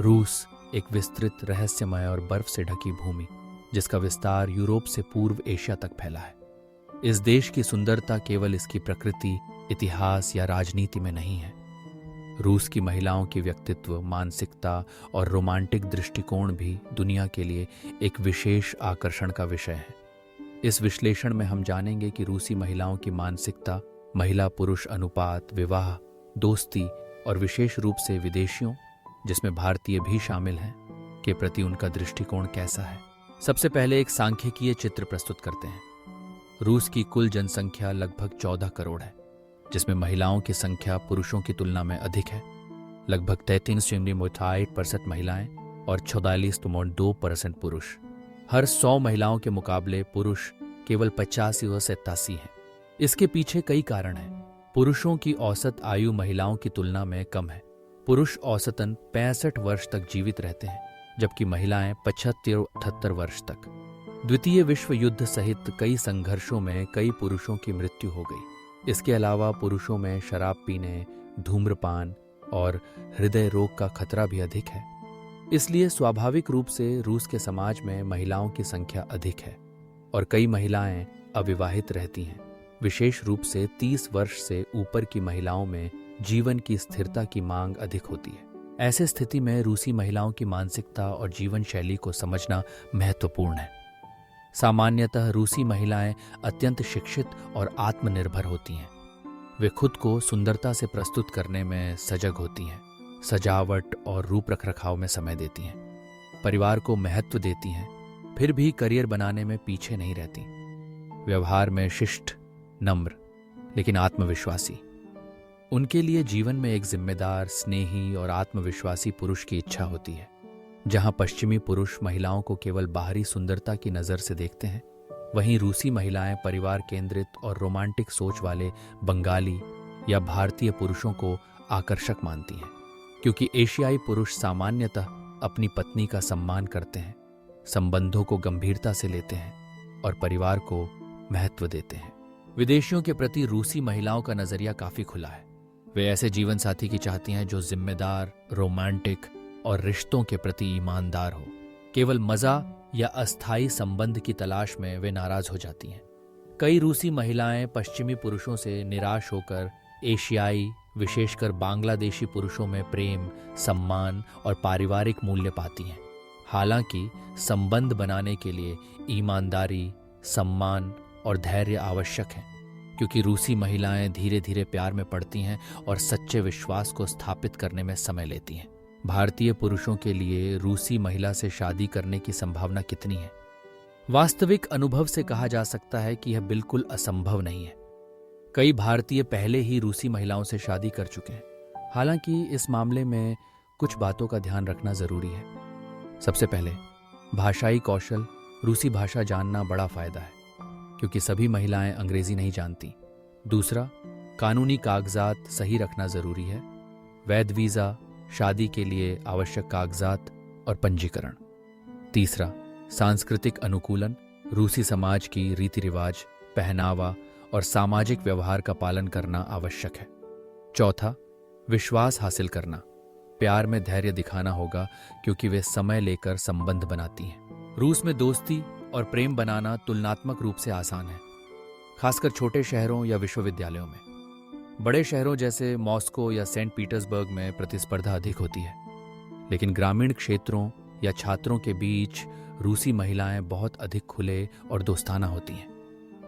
रूस एक विस्तृत, रहस्यमय और बर्फ से ढकी भूमि, जिसका विस्तार यूरोप से पूर्व एशिया तक फैला है। इस देश की सुंदरता केवल इसकी प्रकृति, इतिहास या राजनीति में नहीं है। रूस की महिलाओं की व्यक्तित्व, मानसिकता और रोमांटिक दृष्टिकोण भी दुनिया के लिए एक विशेष आकर्षण का विषय है। इस विश्लेषण में हम जानेंगे कि रूसी महिलाओं की मानसिकता, महिला पुरुष अनुपात, विवाह, दोस्ती और विशेष रूप से विदेशियों, जिसमें भारतीय भी शामिल हैं, के प्रति उनका दृष्टिकोण कैसा है। सबसे पहले एक सांख्यिकीय चित्र प्रस्तुत करते हैं। रूस की कुल जनसंख्या लगभग 14 करोड़ है, जिसमें महिलाओं की संख्या पुरुषों की तुलना में अधिक है। लगभग 33.8% महिलाएं और 44.2% पुरुष। हर 100 महिलाओं के मुकाबले पुरुष केवल 85 व 87 हैं। इसके पीछे कई कारण हैं। पुरुषों की औसत आयु महिलाओं की तुलना में कम है। पुरुष औसतन 65 वर्ष तक जीवित रहते हैं, जबकि महिलाएं 75-78 वर्ष तक। द्वितीय विश्व युद्ध सहित कई संघर्षों में कई पुरुषों की मृत्यु हो गई। इसके अलावा पुरुषों में शराब पीने, धूम्रपान और हृदय रोग का खतरा भी अधिक है। इसलिए स्वाभाविक रूप से रूस के समाज में महिलाओं की संख्या अधिक है और कई महिलाएं अविवाहित रहती हैं। विशेष रूप से 30 वर्ष से ऊपर की महिलाओं में जीवन की स्थिरता की मांग अधिक होती है। ऐसे स्थिति में रूसी महिलाओं की मानसिकता और जीवन शैली को समझना महत्वपूर्ण है। सामान्यतः रूसी महिलाएं अत्यंत शिक्षित और आत्मनिर्भर होती हैं। वे खुद को सुंदरता से प्रस्तुत करने में सजग होती हैं, सजावट और रूप रखरखाव में समय देती हैं, परिवार को महत्व देती हैं, फिर भी करियर बनाने में पीछे नहीं रहती। व्यवहार में शिष्ट, नम्र लेकिन आत्मविश्वासी। उनके लिए जीवन में एक जिम्मेदार, स्नेही और आत्मविश्वासी पुरुष की इच्छा होती है। जहां पश्चिमी पुरुष महिलाओं को केवल बाहरी सुंदरता की नज़र से देखते हैं, वहीं रूसी महिलाएं परिवार केंद्रित और रोमांटिक सोच वाले बंगाली या भारतीय पुरुषों को आकर्षक मानती हैं। क्योंकि एशियाई पुरुष सामान्यतः अपनी पत्नी का सम्मान करते हैं, संबंधों को गंभीरता से लेते हैं और परिवार को महत्व देते हैं। विदेशियों के प्रति रूसी महिलाओं का नजरिया काफी खुला है। वे ऐसे जीवन साथी की चाहती हैं जो जिम्मेदार, रोमांटिक और रिश्तों के प्रति ईमानदार हो। केवल मजा या अस्थायी संबंध की तलाश में वे नाराज हो जाती हैं। कई रूसी महिलाएं पश्चिमी पुरुषों से निराश होकर एशियाई, विशेषकर बांग्लादेशी पुरुषों में प्रेम, सम्मान और पारिवारिक मूल्य पाती हैं। हालांकि संबंध बनाने के लिए ईमानदारी, सम्मान और धैर्य आवश्यक है, क्योंकि रूसी महिलाएं धीरे धीरे प्यार में पड़ती हैं और सच्चे विश्वास को स्थापित करने में समय लेती हैं। भारतीय पुरुषों के लिए रूसी महिला से शादी करने की संभावना कितनी है? वास्तविक अनुभव से कहा जा सकता है कि यह बिल्कुल असंभव नहीं है। कई भारतीय पहले ही रूसी महिलाओं से शादी कर चुके हैं। हालांकि इस मामले में कुछ बातों का ध्यान रखना जरूरी है। सबसे पहले, भाषाई कौशल। रूसी भाषा जानना बड़ा फायदा है, क्योंकि सभी महिलाएं अंग्रेजी नहीं जानती। दूसरा, कानूनी कागजात सही रखना जरूरी है। वैध वीजा, शादी के लिए आवश्यक कागजात और पंजीकरण। तीसरा, सांस्कृतिक अनुकूलन। रूसी समाज की रीति रिवाज, पहनावा और सामाजिक व्यवहार का पालन करना आवश्यक है। चौथा, विश्वास हासिल करना। प्यार में धैर्य दिखाना होगा, क्योंकि वे समय लेकर संबंध बनाती हैं। रूस में दोस्ती और प्रेम बनाना तुलनात्मक रूप से आसान है, खासकर छोटे शहरों या विश्वविद्यालयों में। बड़े शहरों जैसे मॉस्को या सेंट पीटर्सबर्ग में प्रतिस्पर्धा अधिक होती है, लेकिन ग्रामीण क्षेत्रों या छात्रों के बीच रूसी महिलाएं बहुत अधिक खुले और दोस्ताना होती हैं।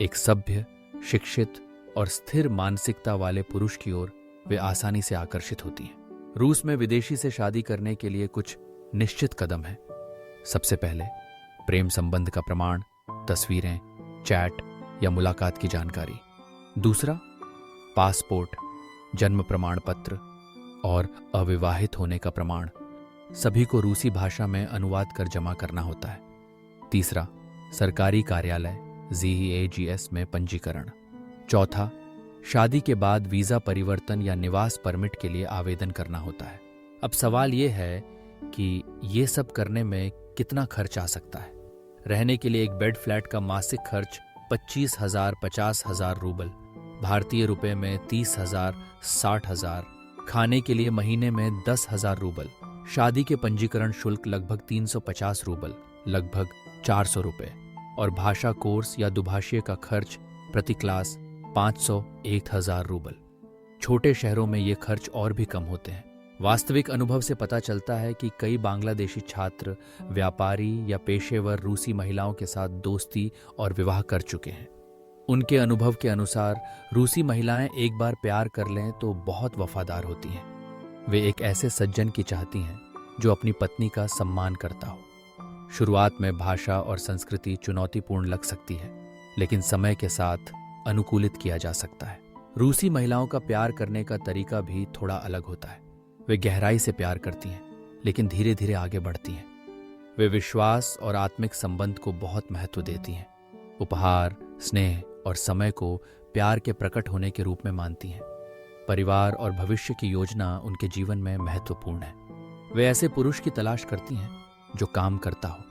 एक सभ्य, शिक्षित और स्थिर मानसिकता वाले पुरुष की ओर वे आसानी से आकर्षित होती हैं। रूस में विदेशी से शादी करने के लिए कुछ निश्चित कदम हैं। सबसे पहले, प्रेम संबंध का प्रमाण, तस्वीरें, चैट या मुलाकात की जानकारी। दूसरा, पासपोर्ट, जन्म प्रमाण पत्र और अविवाहित होने का प्रमाण सभी को रूसी भाषा में अनुवाद कर जमा करना होता है। तीसरा, सरकारी कार्यालय ZEAGS में पंजीकरण। चौथा, शादी के बाद वीजा परिवर्तन या निवास परमिट के लिए आवेदन करना होता है। अब सवाल यह है कि ये सब करने में कितना खर्च आ सकता है। रहने के लिए एक बेड फ्लैट का मासिक खर्च 25,000-50,000 रूबल, भारतीय रुपए में 30,000-60,000। खाने के लिए महीने में 10,000 रूबल। शादी के पंजीकरण शुल्क लगभग 350 रूबल, लगभग 400 रुपए, और भाषा कोर्स या दुभाषीय का खर्च प्रति क्लास 500-1000 रूबल। छोटे शहरों में ये खर्च और भी कम होते हैं। वास्तविक अनुभव से पता चलता है कि कई बांग्लादेशी छात्र, व्यापारी या पेशेवर रूसी महिलाओं के साथ दोस्ती और विवाह कर चुके हैं। उनके अनुभव के अनुसार रूसी महिलाएं एक बार प्यार कर लें तो बहुत वफादार होती हैं। वे एक ऐसे सज्जन की चाहती हैं जो अपनी पत्नी का सम्मान करता हो। शुरुआत में भाषा और संस्कृति चुनौतीपूर्ण लग सकती है, लेकिन समय के साथ अनुकूलित किया जा सकता है। रूसी महिलाओं का प्यार करने का तरीका भी थोड़ा अलग होता है। वे गहराई से प्यार करती हैं, लेकिन धीरे धीरे आगे बढ़ती हैं। वे विश्वास और आत्मिक संबंध को बहुत महत्व देती हैं। उपहार, स्नेह और समय को प्यार के प्रकट होने के रूप में मानती हैं। परिवार और भविष्य की योजना उनके जीवन में महत्वपूर्ण है। वे ऐसे पुरुष की तलाश करती हैं जो काम करता हो,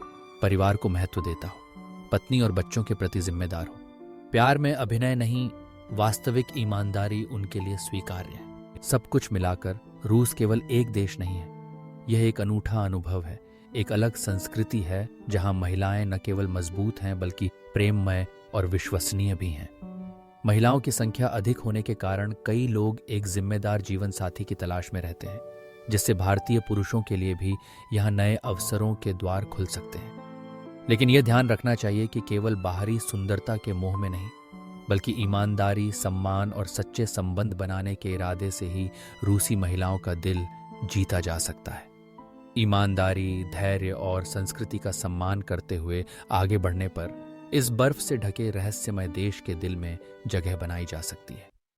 परिवार को महत्व देता हो, पत्नी और बच्चों के प्रति जिम्मेदार हो। प्यार में अभिनय नहीं, वास्तविक ईमानदारी उनके लिए स्वीकार्य है। सब कुछ मिलाकर रूस केवल एक देश नहीं है, यह एक अनूठा अनुभव है, एक अलग संस्कृति है जहां महिलाएं न केवल मजबूत हैं बल्कि प्रेममय और विश्वसनीय भी हैं। महिलाओं की संख्या अधिक होने के कारण कई लोग एक जिम्मेदार जीवन साथी की तलाश में रहते हैं, जिससे भारतीय पुरुषों के लिए भी यहां नए अवसरों के द्वार खुल सकते हैं। लेकिन यह ध्यान रखना चाहिए कि केवल बाहरी सुंदरता के मोह में नहीं, बल्कि ईमानदारी, सम्मान और सच्चे संबंध बनाने के इरादे से ही रूसी महिलाओं का दिल जीता जा सकता है। ईमानदारी, धैर्य और संस्कृति का सम्मान करते हुए आगे बढ़ने पर इस बर्फ से ढके रहस्यमय देश के दिल में जगह बनाई जा सकती है।